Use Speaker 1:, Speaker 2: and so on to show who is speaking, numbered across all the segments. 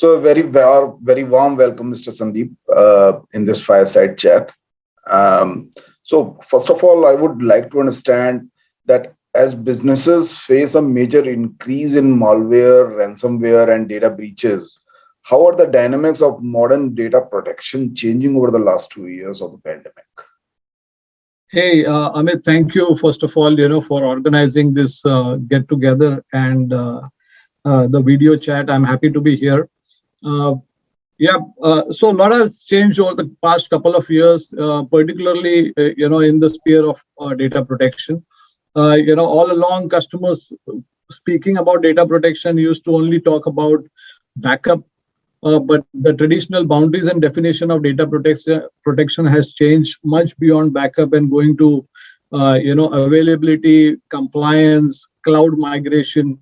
Speaker 1: So a very warm welcome, Mr. Sandeep, in this fireside chat. So first of all, I would like to understand that as businesses face a major increase in malware, ransomware, and data breaches, how are the dynamics of modern data protection changing over the last 2 years of the pandemic?
Speaker 2: Hey, Amit, thank you, first of all, for organizing this get together and the video chat. I'm happy to be here. Uh, so a lot has changed over the past couple of years, particularly, in the sphere of data protection. All along, customers speaking about data protection used to only talk about backup, but the traditional boundaries and definition of data protection has changed much beyond backup and going to, availability, compliance, cloud migration,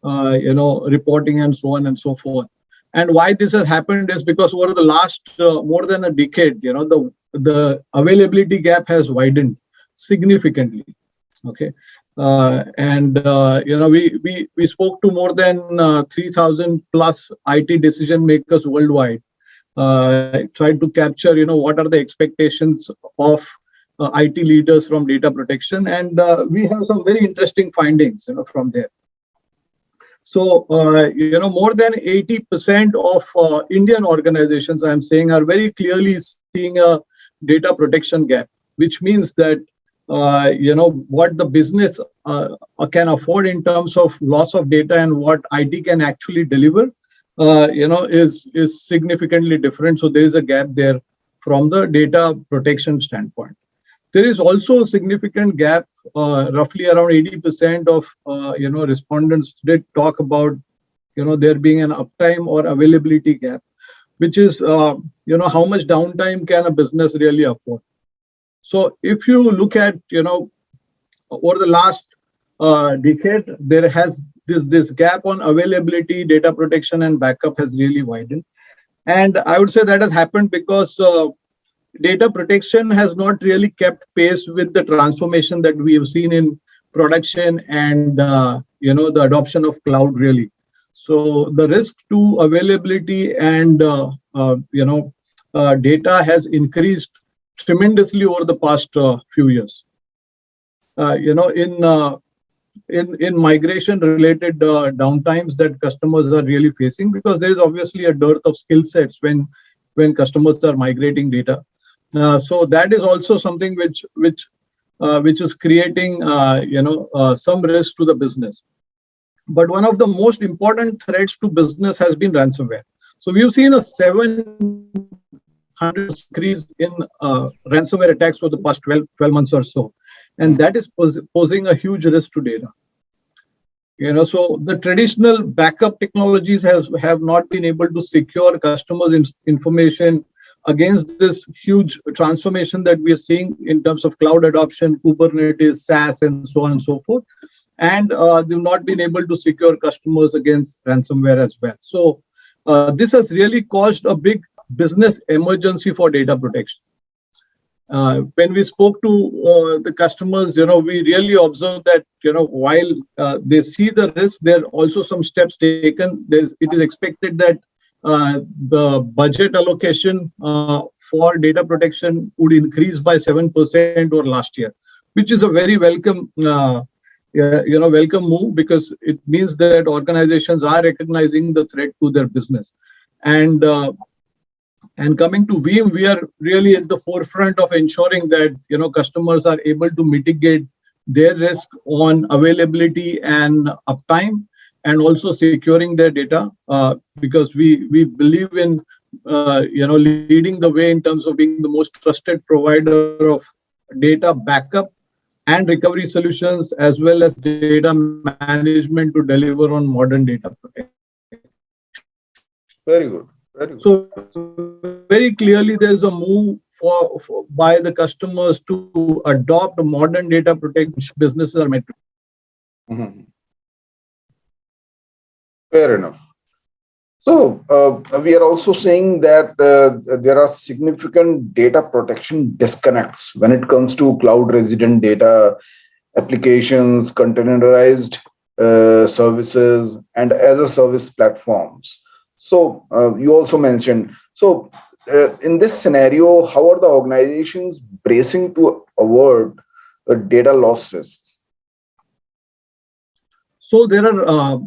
Speaker 2: reporting, and so on and so forth. And why this has happened is because over the last more than a decade, the availability gap has widened significantly. Okay, we spoke to more than 3,000 plus IT decision makers worldwide. Tried to capture, what are the expectations of IT leaders from data protection, and we have some very interesting findings, from there. So, more than 80% of Indian organizations, I'm saying, are very clearly seeing a data protection gap, which means that, what the business can afford in terms of loss of data and what IT can actually deliver, is significantly different. So there is a gap there from the data protection standpoint. There is also a significant gap. Roughly around 80% of respondents did talk about there being an uptime or availability gap, which is how much downtime can a business really afford. So if you look at over the last decade, there has this gap on availability, data protection, and backup has really widened, and I would say that has happened because data protection has not really kept pace with the transformation that we have seen in production and the adoption of cloud really. So the risk to availability and data has increased tremendously over the past few years. In migration related downtimes that customers are really facing, because there is obviously a dearth of skill sets when customers are migrating data. So that is also something which is creating some risk to the business. But one of the most important threats to business has been ransomware. So we've seen a 700 increase in ransomware attacks over the past 12 months or so, and that is posing a huge risk to data. So the traditional backup technologies have not been able to secure customers' information against this huge transformation that we are seeing in terms of cloud adoption, Kubernetes, SaaS, and so on and so forth. And they've not been able to secure customers against ransomware as well. So this has really caused a big business emergency for data protection. When we spoke to the customers, we really observed that, while they see the risk, there are also some steps taken. It is expected that the budget allocation for data protection would increase by 7% over last year, which is a very welcome, welcome move, because it means that organizations are recognizing the threat to their business. And coming to Veeam, we are really at the forefront of ensuring that customers are able to mitigate their risk on availability and uptime, and also securing their data, because we believe in leading the way in terms of being the most trusted provider of data backup and recovery solutions, as well as data management to deliver on modern data protection.
Speaker 1: Very good. Very good.
Speaker 2: So very clearly, there's a move by the customers to adopt modern data protection businesses are meant to.
Speaker 1: Mm-hmm. Fair enough. So we are also saying that there are significant data protection disconnects when it comes to cloud resident data, applications, containerized services, and as a service platforms. You also mentioned. In this scenario, how are the organizations bracing to avoid data loss risks?
Speaker 2: So there are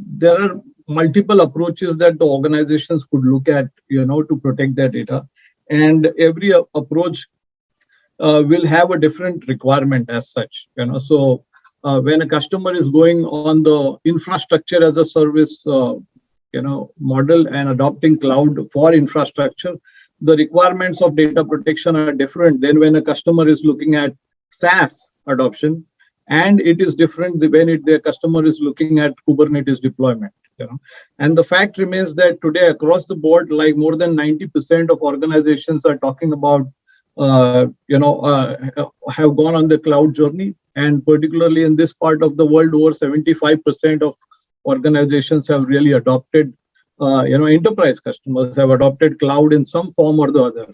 Speaker 2: multiple approaches that the organizations could look at, to protect their data, and every approach will have a different requirement as such. So when a customer is going on the infrastructure as a service, model and adopting cloud for infrastructure, the requirements of data protection are different than when a customer is looking at SaaS adoption, and it is different when the customer is looking at Kubernetes deployment. And the fact remains that today across the board, like more than 90% of organizations are talking about have gone on the cloud journey, and particularly in this part of the world, over 75% of organizations have really adopted, enterprise customers have adopted cloud in some form or the other.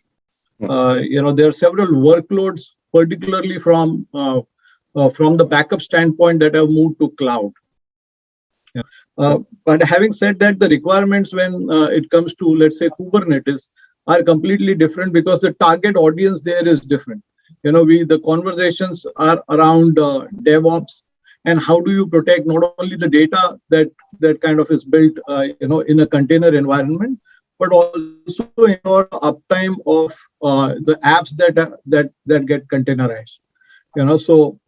Speaker 2: There are several workloads, particularly from the backup standpoint, that have moved to cloud. But having said that, the requirements when it comes to, let's say, Kubernetes are completely different, because the target audience there is different. The conversations are around DevOps, and how do you protect not only the data that kind of is built, in a container environment, but also your uptime of the apps that get containerized. So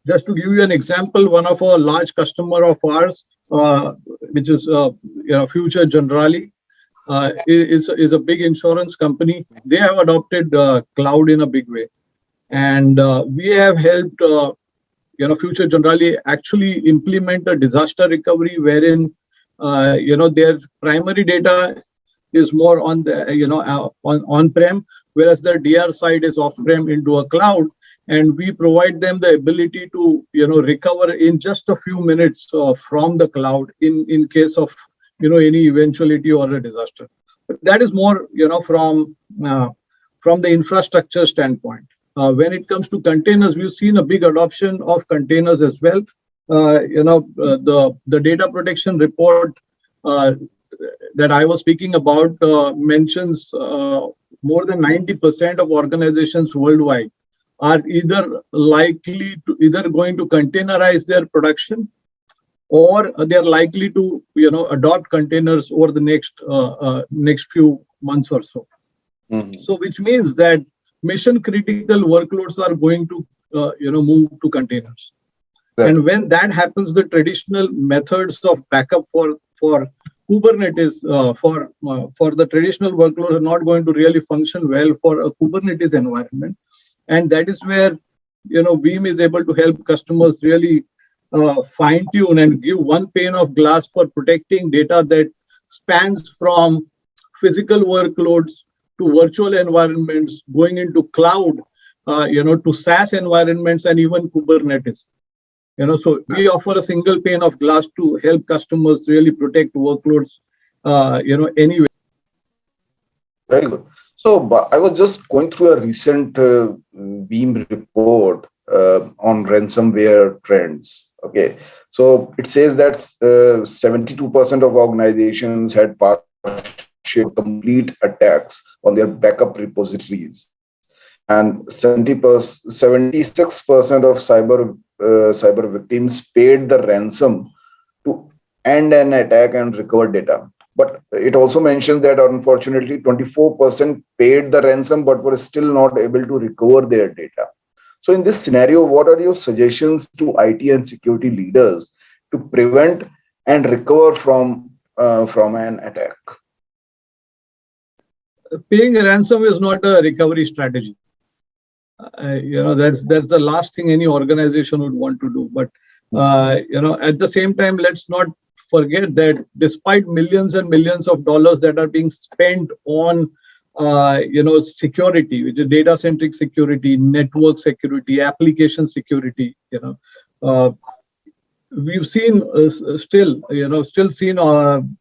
Speaker 2: just to give you an example, one of our large customer of ours, which is Future Generali, is a big insurance company. They have adopted cloud in a big way, and we have helped Future Generali actually implement a disaster recovery wherein their primary data is more on the on-prem, whereas the DR side is off-prem into a cloud, and we provide them the ability to recover in just a few minutes from the cloud in case of any eventuality or a disaster. But that is more from the infrastructure standpoint. When it comes to containers, we've seen a big adoption of containers as well. The data protection report that I was speaking about mentions more than 90% of organizations worldwide are either going to containerize their production, or they're likely to adopt containers over the next few months or so. Mm-hmm. So which means that mission critical workloads are going to move to containers. Right. And when that happens, the traditional methods of backup for Kubernetes for the traditional workloads are not going to really function well for a Kubernetes environment. And that is where Veeam is able to help customers really fine tune and give one pane of glass for protecting data that spans from physical workloads to virtual environments, going into cloud, to SaaS environments, and even Kubernetes. So we offer a single pane of glass to help customers really protect workloads, anyway.
Speaker 1: Very good. So I was just going through a recent Veeam report on ransomware trends. Okay, so it says that 72% of organizations had partial complete attacks on their backup repositories, and 76% of cyber victims paid the ransom to end an attack and recover data. But it also mentions that unfortunately 24% paid the ransom but were still not able to recover their data. So in this scenario, what are your suggestions to IT and security leaders to prevent and recover from an attack?
Speaker 2: Paying a ransom is not a recovery strategy. That's the last thing any organization would want to do. But at the same time, let's not forget that despite millions and millions of dollars that are being spent on security, which is data centric security, network security, application security, we've seen still seen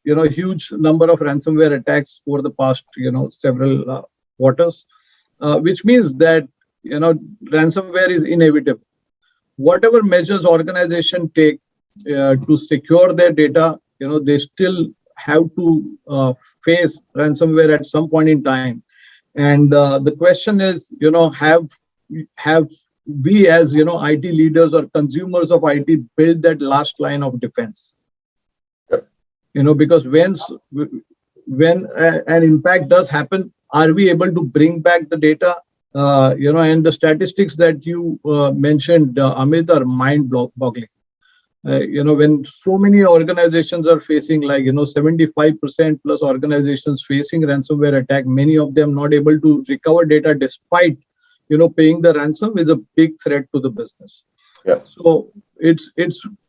Speaker 2: huge number of ransomware attacks over the past several quarters, which means that ransomware is inevitable. Whatever measures organizations take to secure their data, they still have to face ransomware at some point in time. And the question is, have we as IT leaders or consumers of IT build that last line of defense?
Speaker 1: Yep.
Speaker 2: Because when an impact does happen, are we able to bring back the data? And the statistics that you mentioned, Amit, are mind-boggling. When so many organizations are facing 75% plus organizations facing ransomware attack, many of them not able to recover data despite paying the ransom, is a big threat to the business.
Speaker 1: Yeah.
Speaker 2: So it's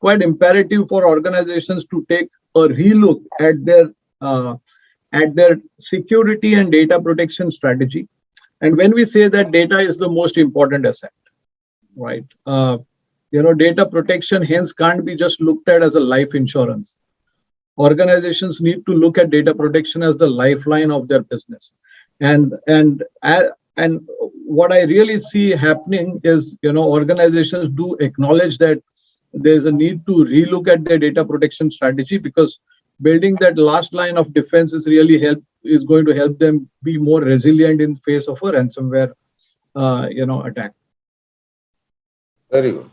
Speaker 2: quite imperative for organizations to take a relook at their security and data protection strategy. And when we say that data is the most important asset, right? Data protection hence can't be just looked at as a life insurance. Organizations need to look at data protection as the lifeline of their business. And what I really see happening is, organizations do acknowledge that there's a need to relook at their data protection strategy, because building that last line of defense is going to help them be more resilient in face of a ransomware attack.
Speaker 1: Very good.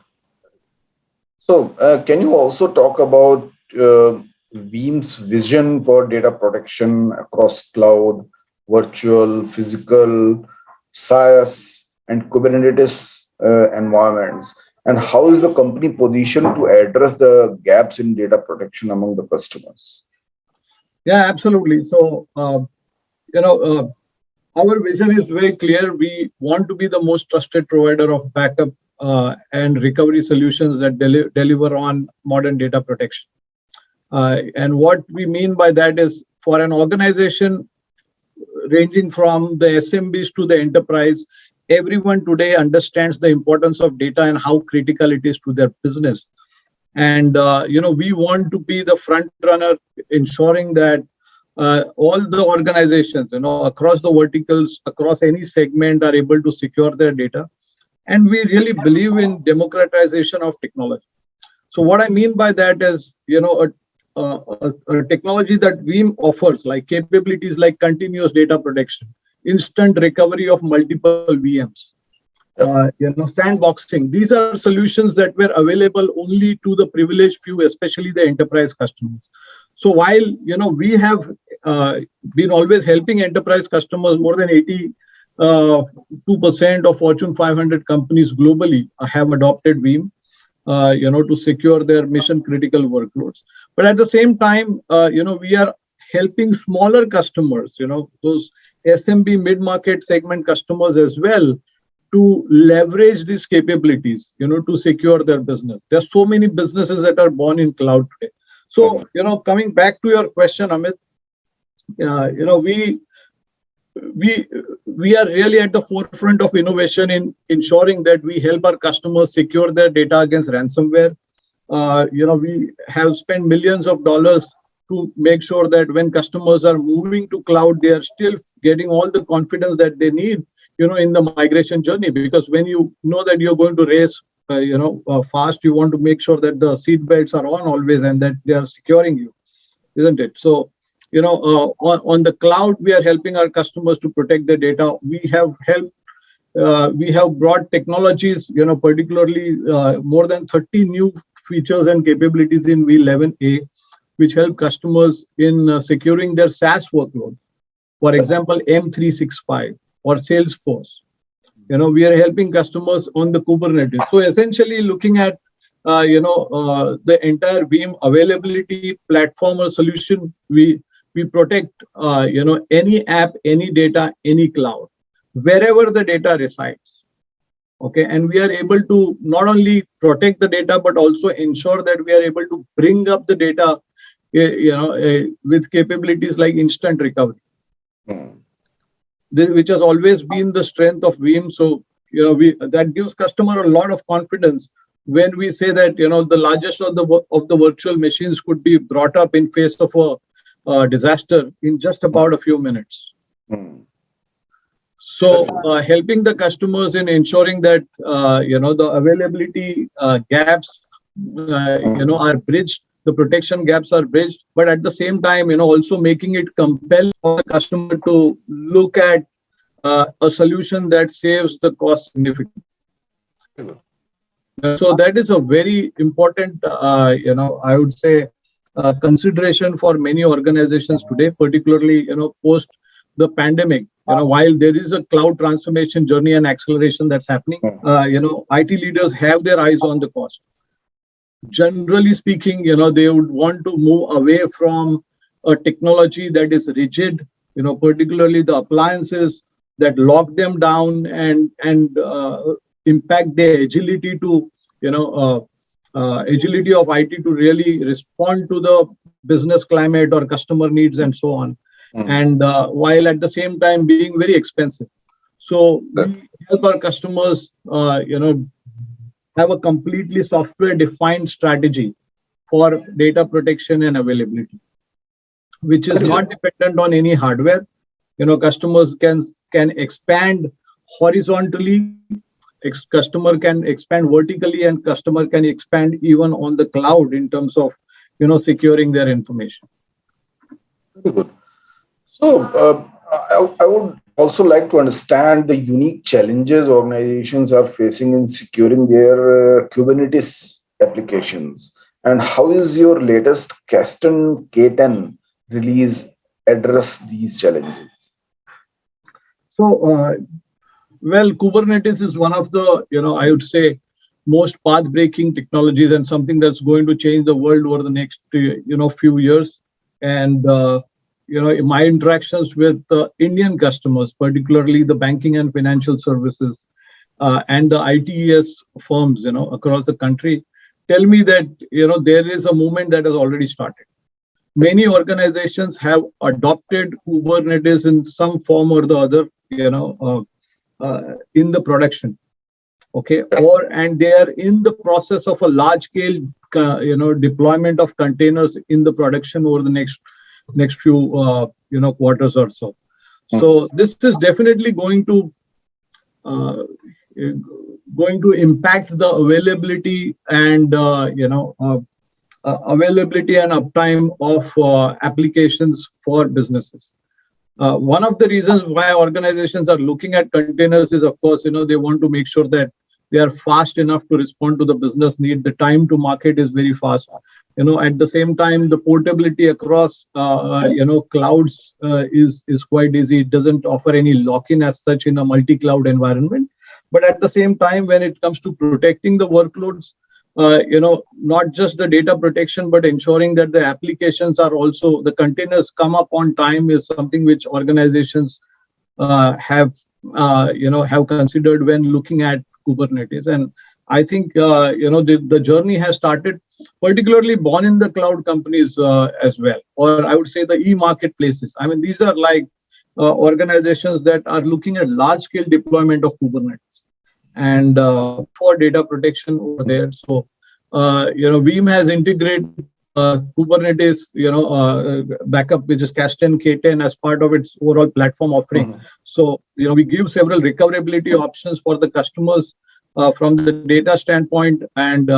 Speaker 1: So can you also talk about Veeam's vision for data protection across cloud, virtual, physical, SaaS, and Kubernetes environments? And how is the company positioned to address the gaps in data protection among the customers?
Speaker 2: Yeah, absolutely. So, our vision is very clear. We want to be the most trusted provider of backup and recovery solutions that deliver on modern data protection. And what we mean by that is, for an organization ranging from the SMBs to the enterprise, everyone today understands the importance of data and how critical it is to their business. And we want to be the front runner, ensuring that all the organizations, across the verticals, across any segment, are able to secure their data. And we really believe in democratization of technology. So what I mean by that is, a technology that Veeam offers, like capabilities like continuous data protection, instant recovery of multiple VMs, sandboxing. These are solutions that were available only to the privileged few, especially the enterprise customers. So while we have been always helping enterprise customers, more than 82% of Fortune 500 companies globally have adopted Veeam, to secure their mission critical workloads. But at the same time, we are helping smaller customers, those SMB mid-market segment customers as well, to leverage these capabilities, to secure their business. There's so many businesses that are born in cloud today. So, coming back to your question, Amit, we are really at the forefront of innovation in ensuring that we help our customers secure their data against ransomware. We have spent millions of dollars to make sure that when customers are moving to cloud, they are still getting all the confidence that they need, in the migration journey. Because when you know that you're going to race, fast, you want to make sure that the seat belts are on always and that they are securing you, isn't it? So, on the cloud, we are helping our customers to protect their data. We have brought technologies, particularly more than 30 new features and capabilities in V11A, which help customers in securing their SaaS workload. For example, M365 or Salesforce. We are helping customers on the Kubernetes. So essentially looking at, the entire Veeam availability platform or solution, we protect, any app, any data, any cloud, wherever the data resides. Okay, and we are able to not only protect the data, but also ensure that we are able to bring up the data, with capabilities like instant recovery. Which has always been the strength of Veeam. So, that gives customer a lot of confidence when we say that, the largest of the virtual machines could be brought up in face of a disaster in just about a few minutes. So, helping the customers in ensuring that, the availability gaps, are bridged the protection gaps are bridged, but at the same time, also making it compel for the customer to look at a solution that saves the cost significantly. So that is a very important, I would say, consideration for many organizations today, particularly, post the pandemic. While there is a cloud transformation journey and acceleration that's happening, IT leaders have their eyes on the cost. Generally speaking, they would want to move away from a technology that is rigid, particularly the appliances that lock them down and impact their agility to, agility of IT to really respond to the business climate or customer needs and so on. And while at the same time being very expensive. So we help our customers, have a completely software-defined strategy for data protection and availability, which is not dependent on any hardware. Customers can expand horizontally, customer can expand vertically, and customer can expand even on the cloud in terms of, securing their information.
Speaker 1: Very good. So I would also like to understand the unique challenges organizations are facing in securing their Kubernetes applications, and how is your latest Kasten K10 release address these challenges?
Speaker 2: So, well, Kubernetes is one of the, I would say, most path-breaking technologies and something that's going to change the world over the next, few years. And my interactions with Indian customers, particularly the banking and financial services and the ITES firms, across the country, tell me that, there is a movement that has already started. Many organizations have adopted Kubernetes in some form or the other, in the production. Okay, and they are in the process of a large scale, deployment of containers in the production over the next few quarters or so. So this is definitely going to impact the availability and availability and uptime of applications for businesses. One of the reasons why organizations are looking at containers is, of course, they want to make sure that they are fast enough to respond to the business need. The time to market is very fast. At the same time, the portability across, clouds is quite easy. It doesn't offer any lock-in as such in a multi-cloud environment. But at the same time, when it comes to protecting the workloads, not just the data protection, but ensuring that the applications are also, the containers come up on time is something which organizations have considered when looking at Kubernetes. And I think, the journey has started, particularly born in the cloud companies as well, or I would say the e-marketplaces. I mean, these are like organizations that are looking at large scale deployment of Kubernetes and for data protection over there. So, Veeam has integrated Kubernetes, backup, which is Kasten K10 as part of its overall platform offering. So, we give several recoverability options for the customers from the data standpoint, and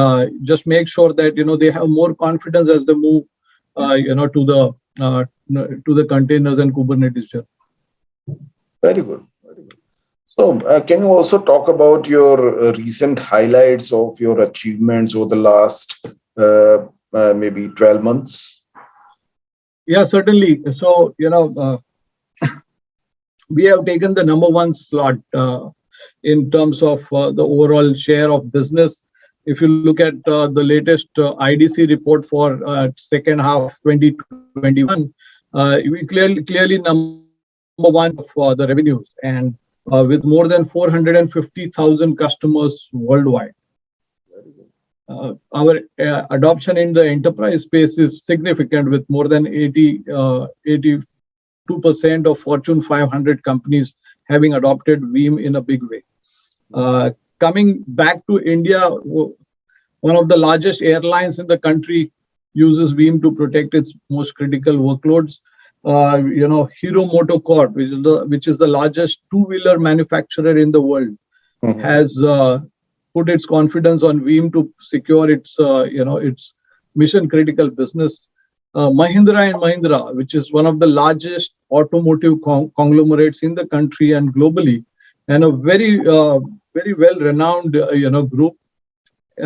Speaker 2: just make sure that, they have more confidence as they move, to the containers and Kubernetes journey.
Speaker 1: Very good. Very good. So, can you also talk about your recent highlights of your achievements over the last maybe 12 months?
Speaker 2: Yeah, certainly. So, we have taken the #1 slot in terms of the overall share of business. If you look at the latest IDC report for second half 2021, we clearly #1 for the revenues, and with more than 450,000 customers worldwide. Our adoption in the enterprise space is significant, with more than 82% of Fortune 500 companies having adopted Veeam in a big way. Coming back to India, one of the largest airlines in the country uses Veeam to protect its most critical workloads. Hero MotoCorp, which is the largest two-wheeler manufacturer in the world, has put its confidence on Veeam to secure its mission critical business. Mahindra and Mahindra, which is one of the largest automotive conglomerates in the country and globally, and a very well renowned group,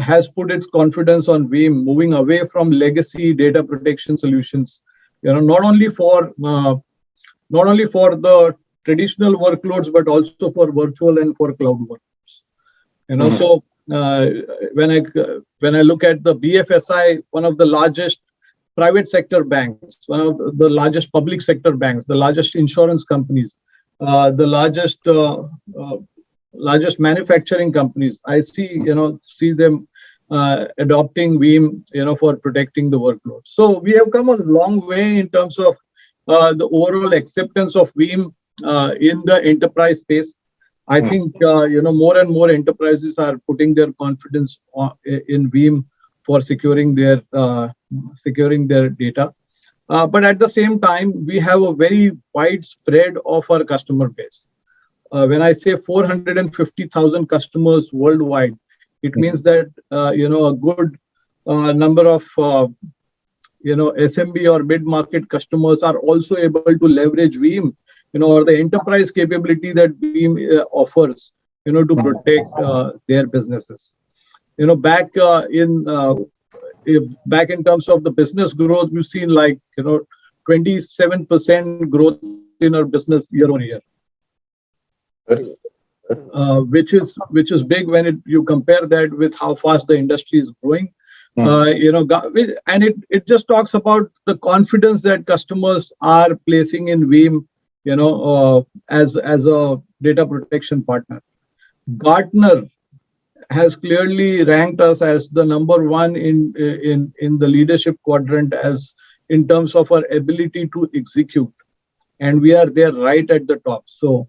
Speaker 2: has put its confidence on Veeam, moving away from legacy data protection solutions. Not only for the traditional workloads, but also for virtual and for cloud workloads. So when I look at the BFSI, one of the largest private sector banks, one of the largest public sector banks, the largest insurance companies, the largest manufacturing companies, I see them adopting Veeam, for protecting the workload. So we have come a long way in terms of the overall acceptance of Veeam in the enterprise space. I think more and more enterprises are putting their confidence in Veeam for securing their data. But at the same time, we have a very wide spread of our customer base. When I say 450,000 customers worldwide, it means that a good number of SMB or mid-market customers are also able to leverage Veeam, or the enterprise capability that Veeam offers, to protect their businesses. Back in terms of the business growth, we've seen 27% growth in our business year on year, which is big when you compare that with how fast the industry is growing. And it just talks about the confidence that customers are placing in Veeam, as a data protection partner. Gartner has clearly ranked us as the number one in the leadership quadrant as in terms of our ability to execute, and we are there right at the top. So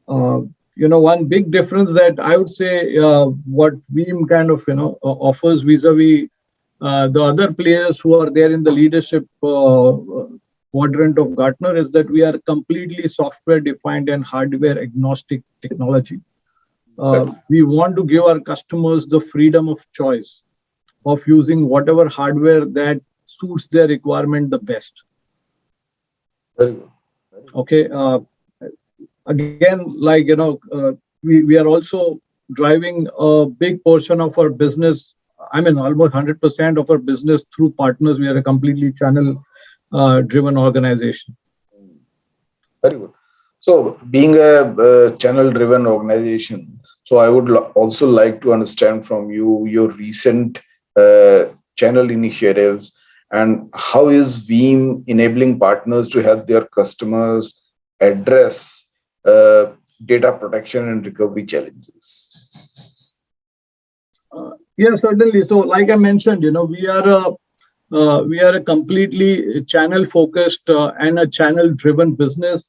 Speaker 2: one big difference that I would say what Veeam kind of offers vis-a-vis the other players who are there in the leadership quadrant of Gartner is that we are completely software defined and hardware agnostic technology. We want to give our customers the freedom of choice of using whatever hardware that suits their requirement the best.
Speaker 1: Very good.
Speaker 2: Okay. Again, we are also driving a big portion of our business. I mean, almost 100% of our business through partners. We are a completely channel-driven organization.
Speaker 1: Very good. So, being a channel-driven organization, so I would also like to understand from you your recent channel initiatives and how is Veeam enabling partners to help their customers address data protection and recovery challenges.
Speaker 2: Yeah, certainly. So, like I mentioned, we are a completely channel-focused and a channel-driven business,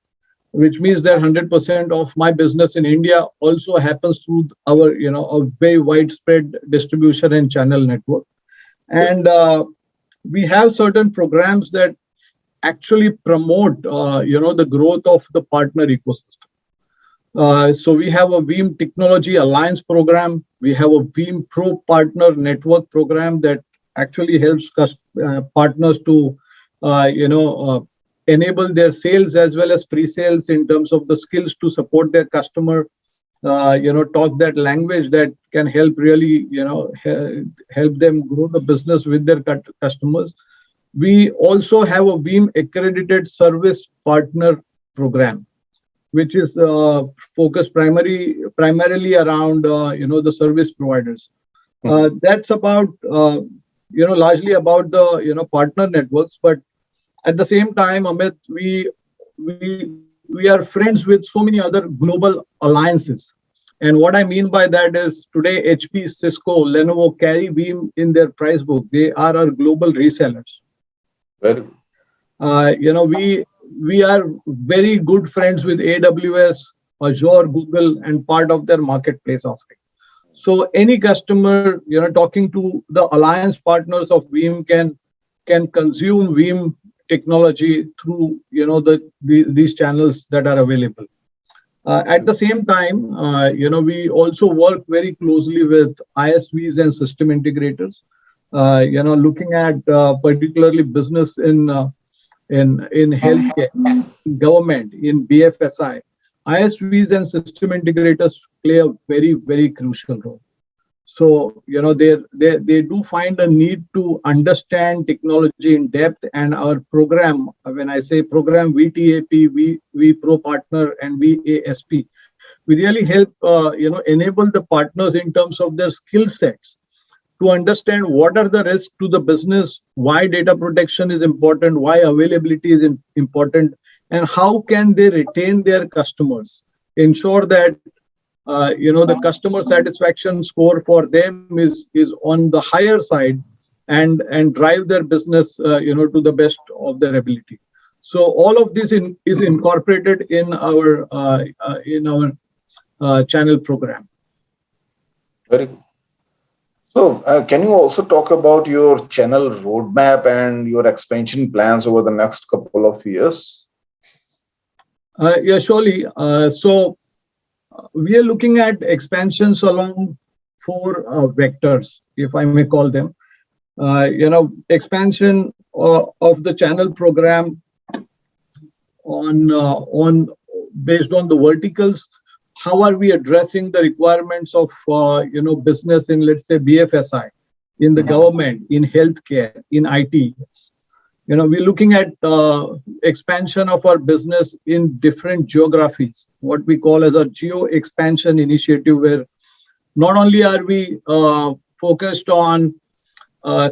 Speaker 2: which means that 100% of my business in India also happens through our, a very widespread distribution and channel network. And we have certain programs that actually promote, the growth of the partner ecosystem. So we have a Veeam Technology Alliance program. We have a Veeam Pro Partner Network program that actually helps partners to, enable their sales as well as pre-sales in terms of the skills to support their customer, talk that language that can help really, help them grow the business with their customers. We also have a Veeam Accredited Service Partner program, which is focused primarily around, the service providers. That's about, largely about the, partner networks. But at the same time, Amit, we are friends with so many other global alliances. And what I mean by that is today, HP, Cisco, Lenovo carry Veeam in their price book. They are our global resellers.
Speaker 1: Very good.
Speaker 2: We are very good friends with AWS, Azure, Google, and part of their marketplace offering. So any customer, talking to the alliance partners of Veeam can consume Veeam technology through, these channels that are available. At the same time, we also work very closely with ISVs and system integrators. looking at particularly business in healthcare, in government, in BFSI, ISVs and system integrators play a very crucial role. So they do find a need to understand technology in depth, and our program, when I say program, VTAP, we Pro Partner and VASP, we really help enable the partners in terms of their skill sets to understand what are the risks to the business, why data protection is important, why availability is important, and how can they retain their customers, ensure that the customer satisfaction score for them is on the higher side, and drive their business to the best of their ability. So all of this is incorporated in our channel program.
Speaker 1: Very good. So, can you also talk about your channel roadmap and your expansion plans over the next couple of years?
Speaker 2: Yeah, surely. So we are looking at expansions along four vectors, if I may call them. Expansion of the channel program on based on the verticals. How are we addressing the requirements of business in, let's say, BFSI, in the government, in healthcare, in IT? We're looking at expansion of our business in different geographies, what we call as a geo expansion initiative, where not only are we focused on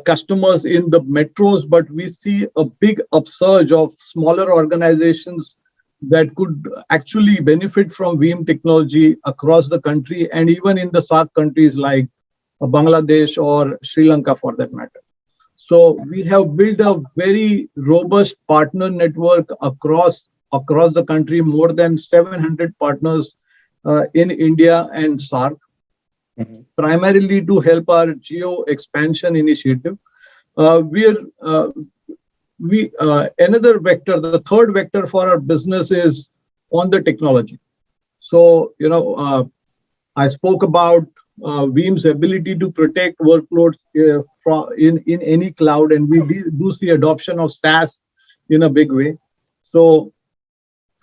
Speaker 2: customers in the metros, but we see a big upsurge of smaller organizations that could actually benefit from Veeam technology across the country, and even in the SAARC countries like Bangladesh or Sri Lanka, for that matter. So we have built a very robust partner network across the country, more than 700 partners in India and SAARC, primarily to help our geo expansion initiative. Another vector, the third vector for our business, is on the technology. So I spoke about Veeam's ability to protect workloads in any cloud, and we do see adoption of SaaS in a big way. So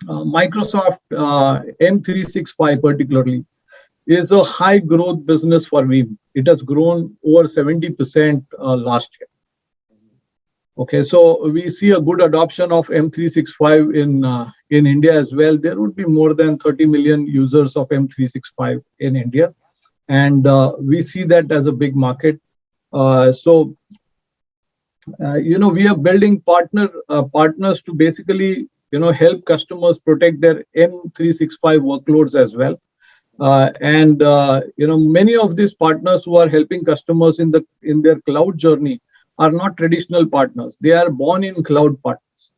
Speaker 2: Microsoft M365 particularly is a high growth business for Veeam. It has grown over 70% last year. Okay, so we see a good adoption of M365 in India as well. There would be more than 30 million users of M365 in India, and we see that as a big market. So we are building partners to basically help customers protect their M365 workloads as well. And many of these partners who are helping customers in their cloud journey are not traditional partners. They are born in cloud partners.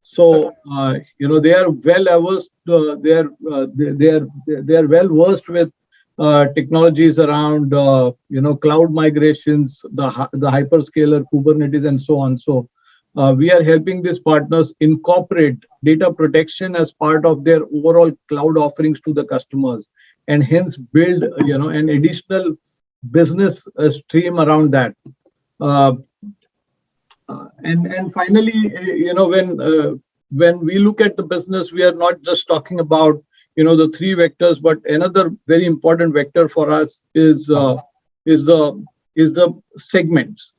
Speaker 2: So they are well versed. They are well versed with technologies around cloud migrations, the hyperscaler, Kubernetes, and so on. So we are helping these partners incorporate data protection as part of their overall cloud offerings to the customers, and hence build an additional business stream around that. And finally, when we look at the business, we are not just talking about the three vectors, but another very important vector for us is the segments.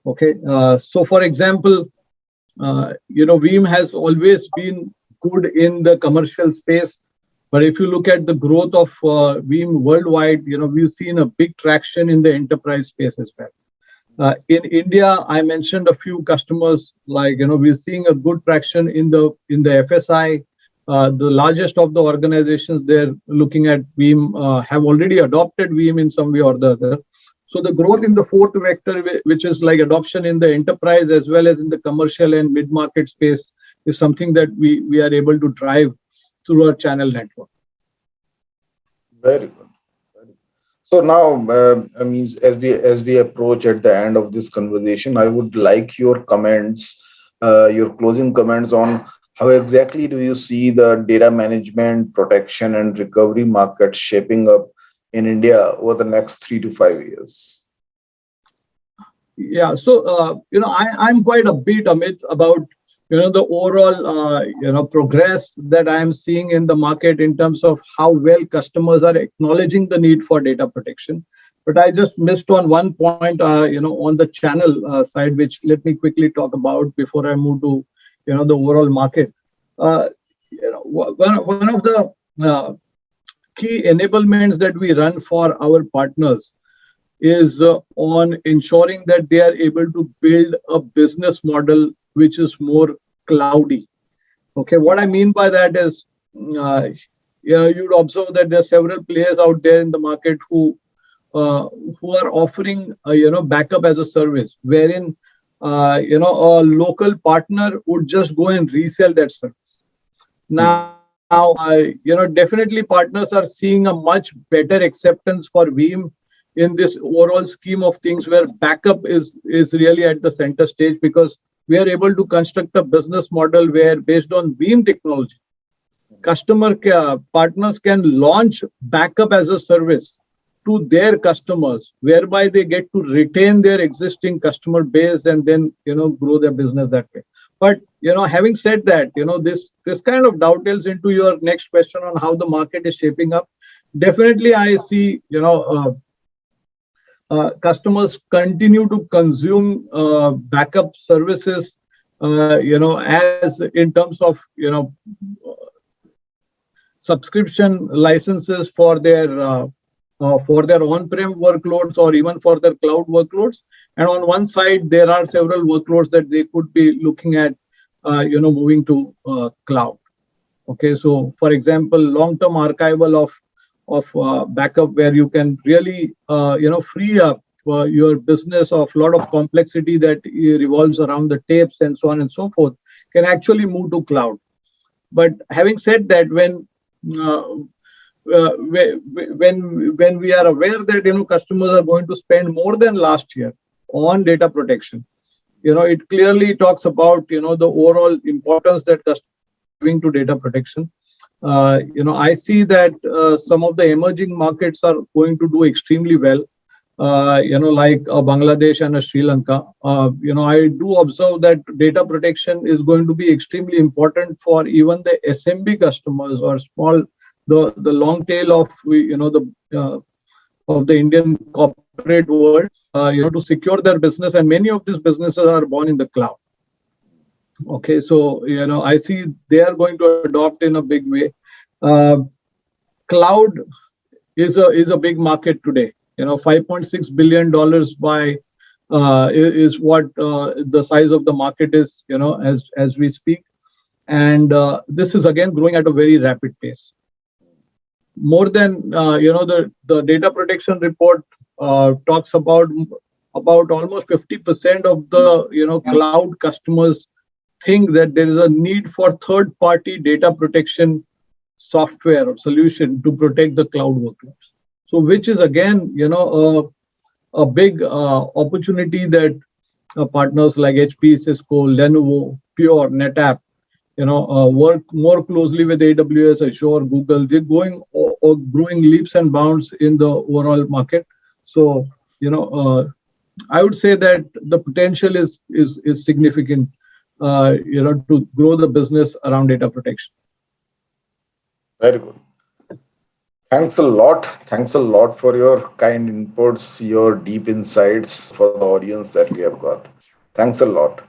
Speaker 2: Okay, so for example, Veeam has always been good in the commercial space, but if you look at the growth of Veeam worldwide, we've seen a big traction in the enterprise space as well. In India, I mentioned a few customers, like we're seeing a good traction in the FSI. The largest of the organizations they're looking at Veeam have already adopted Veeam in some way or the other. So the growth in the fourth vector, which is like adoption in the enterprise as well as in the commercial and mid-market space, is something that we are able to drive through our channel network.
Speaker 1: Very good. So now, as we approach at the end of this conversation, I would like your comments, your closing comments on how exactly do you see the data management, protection, and recovery market shaping up in India over the next 3 to 5 years?
Speaker 2: Yeah. So, I'm quite upbeat, Amit, about, the overall, progress that I am seeing in the market in terms of how well customers are acknowledging the need for data protection. But I just missed on one point, on the channel side, which let me quickly talk about before I move to, the overall market. Uh, one of the uh, key enablements that we run for our partners is on ensuring that they are able to build a business model which is more cloudy. Okay, what I mean by that is, uh, you'd observe that there are several players out there in the market uh, who are offering, backup as a service, wherein, a local partner would just go and resell that service. Now, definitely partners are seeing a much better acceptance for Veeam in this overall scheme of things, where backup is really at the center stage, because we are able to construct a business model where, based on Veeam technology, partners can launch backup as a service to their customers, whereby they get to retain their existing customer base and then, grow their business that way. But, having said that, this kind of dovetails into your next question on how the market is shaping up. Definitely, I see, customers continue to consume backup services, as in terms of, subscription licenses for their on-prem workloads, or even for their cloud workloads. And on one side, there are several workloads that they could be looking at, moving to cloud. Okay, so for example, long-term archival of backup, where you can really, free up your business of a lot of complexity that revolves around the tapes and so on and so forth, can actually move to cloud. But having said that, uh, when we are aware that, customers are going to spend more than last year on data protection, it clearly talks about, the overall importance that customers are giving to data protection. I see that some of the emerging markets are going to do extremely well, like Bangladesh and Sri Lanka. I do observe that data protection is going to be extremely important for even the SMB customers, or small, the long tail of, of the Indian corporate world, to secure their business, and many of these businesses are born in the cloud. Okay, so, I see they are going to adopt in a big way. Uh, Cloud is a big market today. $5.6 billion by is what the size of the market is, as we speak, and this is again growing at a very rapid pace. More than, the data protection report talks about almost 50% of the, cloud customers think that there is a need for third party data protection software or solution to protect the cloud workloads. So, which is again, a big opportunity that partners like HP, Cisco, Lenovo, Pure, NetApp, work more closely with AWS, Azure, Google. They're going or growing leaps and bounds in the overall market. So, I would say that the potential is significant, to grow the business around data protection.
Speaker 1: Very good. Thanks a lot. Thanks a lot for your kind inputs, your deep insights for the audience that we have got. Thanks a lot.